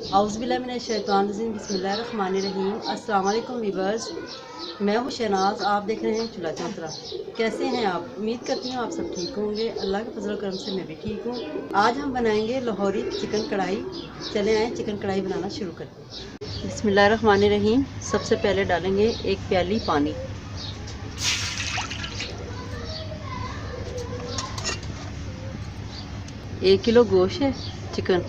औज़ुबिल्लाहिमिनश्शैतानिर्रजीम बिस्मिल्लाहिर्रहमानिर्रहीम। अस्सलाम वालेकुम वीवर्स, मैं हूँ शहनाज। आप देख रहे हैं चूल्हा चौतरा। कैसे हैं आप? उम्मीद करती हूँ आप सब ठीक होंगे। अल्लाह के फजल करम से मैं भी ठीक हूँ। आज हम बनाएंगे लाहौरी चिकन कढ़ाई। चले आए चिकन कढ़ाई बनाना शुरू करते हैं। बिस्मिल्लाहिर्रहमानिर्रहीम। सबसे पहले डालेंगे 1 प्याली पानी। एक किलो गोश्त है चिकन,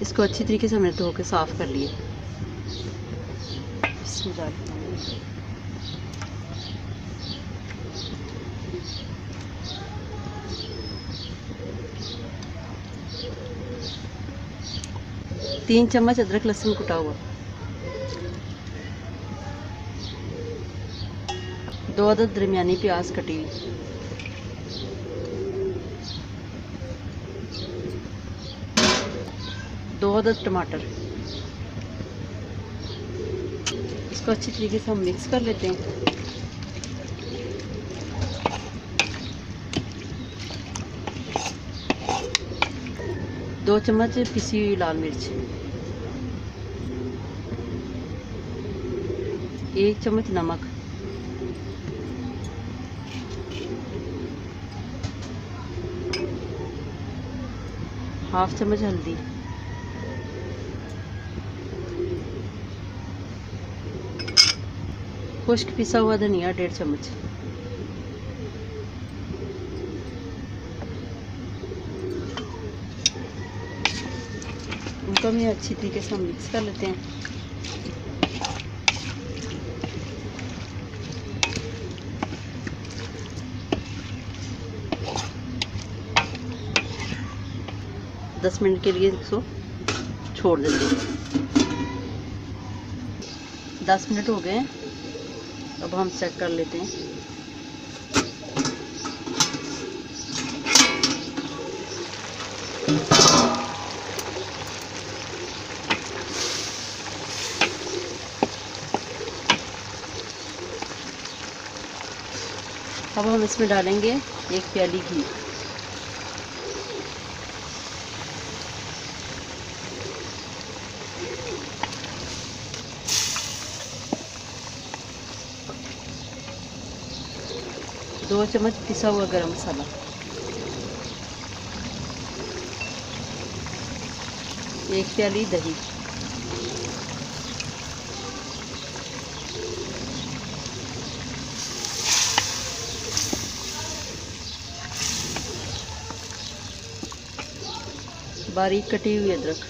इसको अच्छी तरीके से हमने धो के साफ़ कर लिए। तीन चम्मच अदरक लहसुन कुटा हुआ, 2 अदद दरमियानी प्याज कटी हुई, 2 अदद टमाटर। इसको अच्छी तरीके से हम मिक्स कर लेते हैं। दो चम्मच पिसी हुई लाल मिर्च, 1 चम्मच नमक, हाफ चम्मच हल्दी, खुश्क पिसा हुआ धनिया 1.5 चम्मच, उनको भी अच्छी तरीके से हम मिक्स कर लेते हैं। दस मिनट के लिए इसको छोड़ देते हैं। 10 मिनट हो गए, अब हम चेक कर लेते हैं। अब हम इसमें डालेंगे 1 प्याली घी। दो चम्मच पिसा हुआ गरम मसाला, 1 प्याली दही, बारीक कटी हुई अदरक,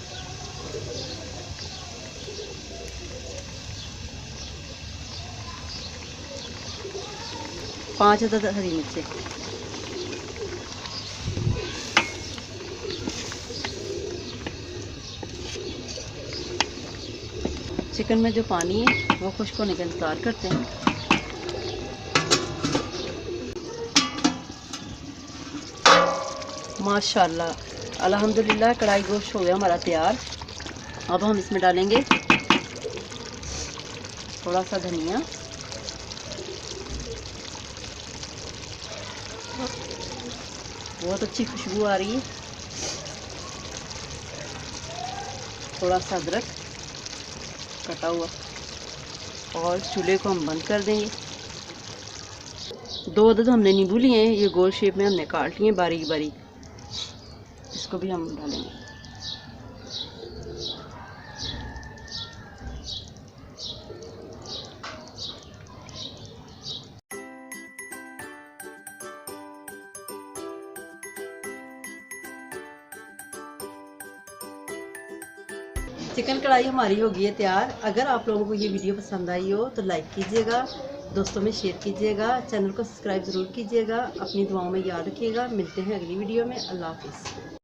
पाँच अदद हरी मिर्चें, चिकन में जो पानी है वो खुश्क होने का इंतज़ार करते हैं। माशाल्लाह अल्हम्दुलिल्लाह कढ़ाई गोश्त हो गया हमारा तैयार। अब हम इसमें डालेंगे थोड़ा सा धनिया, बहुत अच्छी खुशबू आ रही है, थोड़ा सा अदरक कटा हुआ, और चूल्हे को हम बंद कर देंगे। 2 अदद हमने नींबू लिए हैं, ये गोल शेप में हमने काट लिए बारीक बारीक, इसको भी हम डालेंगे। चिकन कढ़ाई हमारी हो गई है तैयार। अगर आप लोगों को ये वीडियो पसंद आई हो तो लाइक कीजिएगा, दोस्तों में शेयर कीजिएगा, चैनल को सब्सक्राइब ज़रूर कीजिएगा। अपनी दुआओं में याद रखिएगा। मिलते हैं अगली वीडियो में। अल्लाह हाफिज़।